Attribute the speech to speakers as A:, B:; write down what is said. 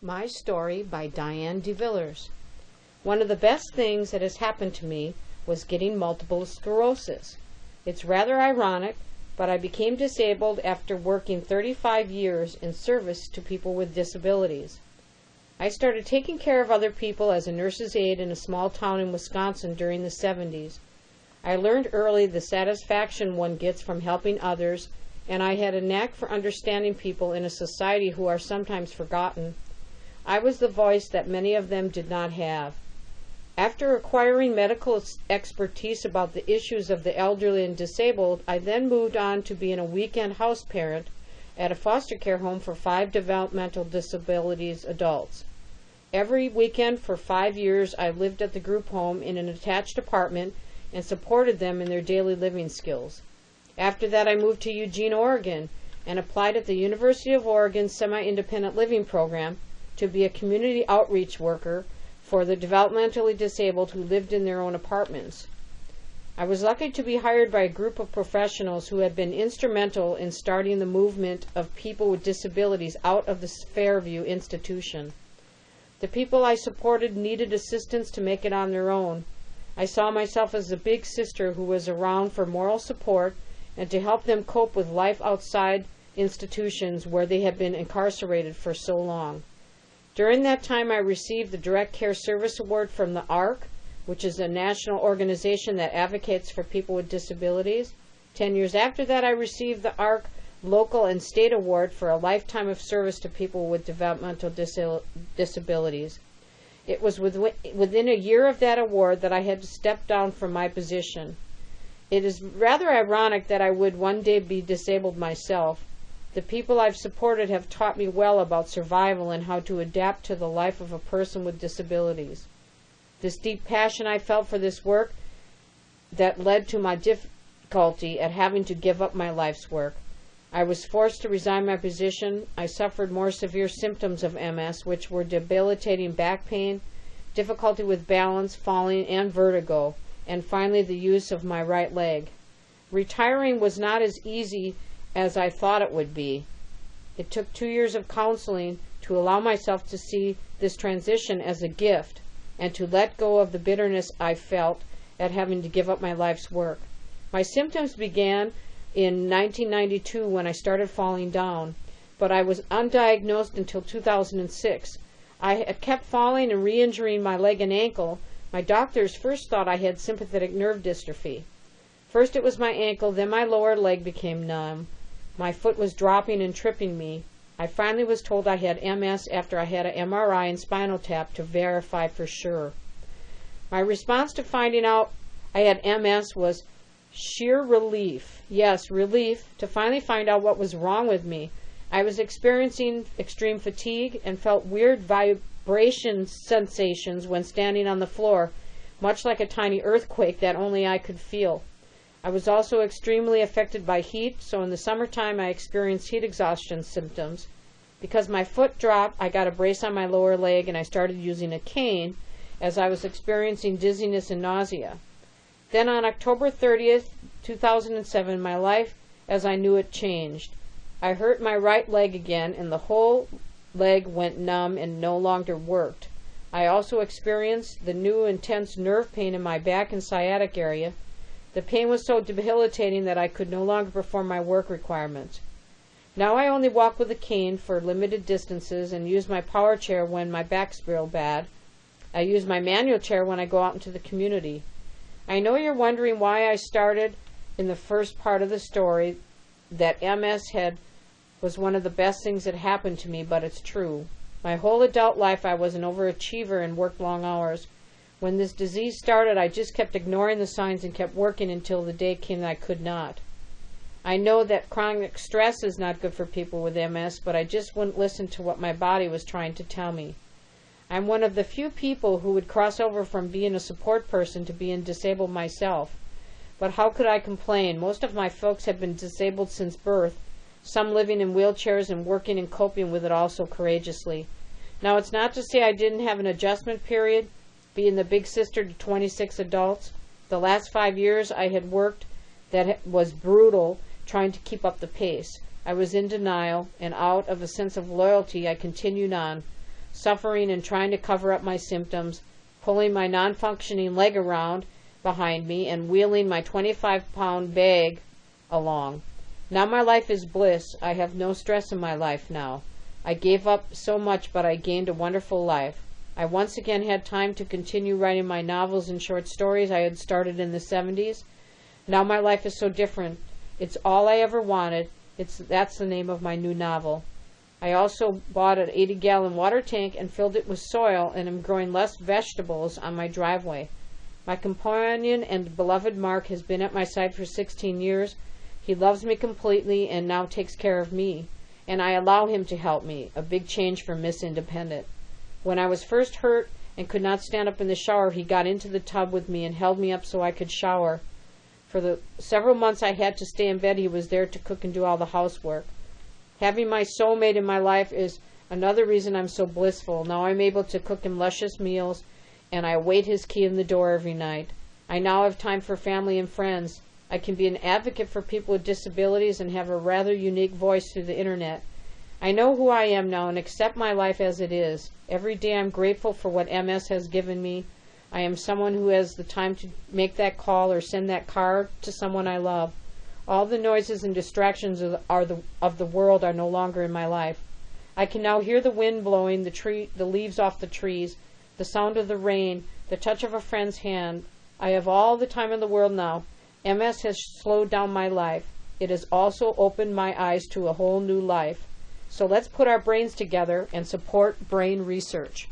A: My Story by Diane DeVillers. One of the best things that has happened to me was getting multiple sclerosis. It's rather ironic, but I became disabled after working 35 years in service to people with disabilities. I started taking care of other people as a nurse's aide in a small town in Wisconsin during the 70s. I learned early the satisfaction one gets from helping others, and I had a knack for understanding people in a society who are sometimes forgotten. I was the voice that many of them did not have. After acquiring medical expertise about the issues of the elderly and disabled, I then moved on to being a weekend house parent at a foster care home for 5 developmental disabilities adults. Every weekend for 5 years, I lived at the group home in an attached apartment and supported them in their daily living skills. After that, I moved to Eugene, Oregon, and applied at the University of Oregon Semi-Independent Living Program to be a community outreach worker for the developmentally disabled who lived in their own apartments. I was lucky to be hired by a group of professionals who had been instrumental in starting the movement of people with disabilities out of the Fairview institution. The people I supported needed assistance to make it on their own. I saw myself as a big sister who was around for moral support and to help them cope with life outside institutions where they had been incarcerated for so long. During that time, I received the Direct Care Service Award from the ARC, which is a national organization that advocates for people with disabilities. 10 years after that, I received the ARC Local and State Award for a lifetime of service to people with developmental disabilities. It was within a year of that award that I had to step down from my position. It is rather ironic that I would one day be disabled myself. The people I've supported have taught me well about survival and how to adapt to the life of a person with disabilities. This deep passion I felt for this work that led to my difficulty at having to give up my life's work. I was forced to resign my position. I suffered more severe symptoms of MS, which were debilitating back pain, difficulty with balance, falling, and vertigo, and finally the use of my right leg. Retiring was not as easy as I thought it would be. It took 2 years of counseling to allow myself to see this transition as a gift and to let go of the bitterness I felt at having to give up my life's work. My symptoms began in 1992 when I started falling down, but I was undiagnosed until 2006. I had kept falling and re-injuring my leg and ankle. My doctors first thought I had sympathetic nerve dystrophy. First it was my ankle, then my lower leg became numb. My foot was dropping and tripping me. I finally was told I had MS after I had an MRI and spinal tap to verify for sure. My response to finding out I had MS was sheer relief. Yes, relief to finally find out what was wrong with me. I was experiencing extreme fatigue and felt weird vibration sensations when standing on the floor, much like a tiny earthquake that only I could feel. I was also extremely affected by heat, so in the summertime I experienced heat exhaustion symptoms. Because my foot dropped, I got a brace on my lower leg and I started using a cane as I was experiencing dizziness and nausea. Then on October 30th, 2007, my life as I knew it changed. I hurt my right leg again and the whole leg went numb and no longer worked. I also experienced the new intense nerve pain in my back and sciatic area. The pain was so debilitating that I could no longer perform my work requirements. Now I only walk with a cane for limited distances and use my power chair when my back's real bad. I use my manual chair when I go out into the community. I know you're wondering why I started in the first part of the story that MS was one of the best things that happened to me, but it's true. My whole adult life I was an overachiever and worked long hours. When this disease started, I just kept ignoring the signs and kept working until the day came that I could not. I know that chronic stress is not good for people with MS, but I just wouldn't listen to what my body was trying to tell me. I'm one of the few people who would cross over from being a support person to being disabled myself. But how could I complain? Most of my folks have been disabled since birth, some living in wheelchairs and working and coping with it all so courageously. Now, it's not to say I didn't have an adjustment period, being the big sister to 26 adults. The last 5 years I had worked that was brutal, trying to keep up the pace. I was in denial, and out of a sense of loyalty I continued on. suffering and trying to cover up my symptoms, pulling my non-functioning leg around behind me and wheeling my 25-pound bag along. Now my life is bliss. I have no stress in my life now. I gave up so much, but I gained a wonderful life. I once again had time to continue writing my novels and short stories I had started in the 70s. Now my life is so different. It's all I ever wanted. That's the name of my new novel. I also bought an 80-gallon water tank and filled it with soil and am growing less vegetables on my driveway. My companion and beloved Mark has been at my side for 16 years. He loves me completely and now takes care of me, and I allow him to help me, a big change for Miss Independent. When I was first hurt and could not stand up in the shower, he got into the tub with me and held me up so I could shower. For the several months I had to stay in bed, he was there to cook and do all the housework. Having my soulmate in my life is another reason I'm so blissful. Now I'm able to cook him luscious meals, and I await his key in the door every night. I now have time for family and friends. I can be an advocate for people with disabilities and have a rather unique voice through the internet. I know who I am now and accept my life as it is. Every day I'm grateful for what MS has given me. I am someone who has the time to make that call or send that card to someone I love. All the noises and distractions of the world are no longer in my life. I can now hear the wind blowing the leaves off the trees, the sound of the rain, the touch of a friend's hand. I have all the time in the world now. MS has slowed down my life. It has also opened my eyes to a whole new life. So let's put our brains together and support brain research.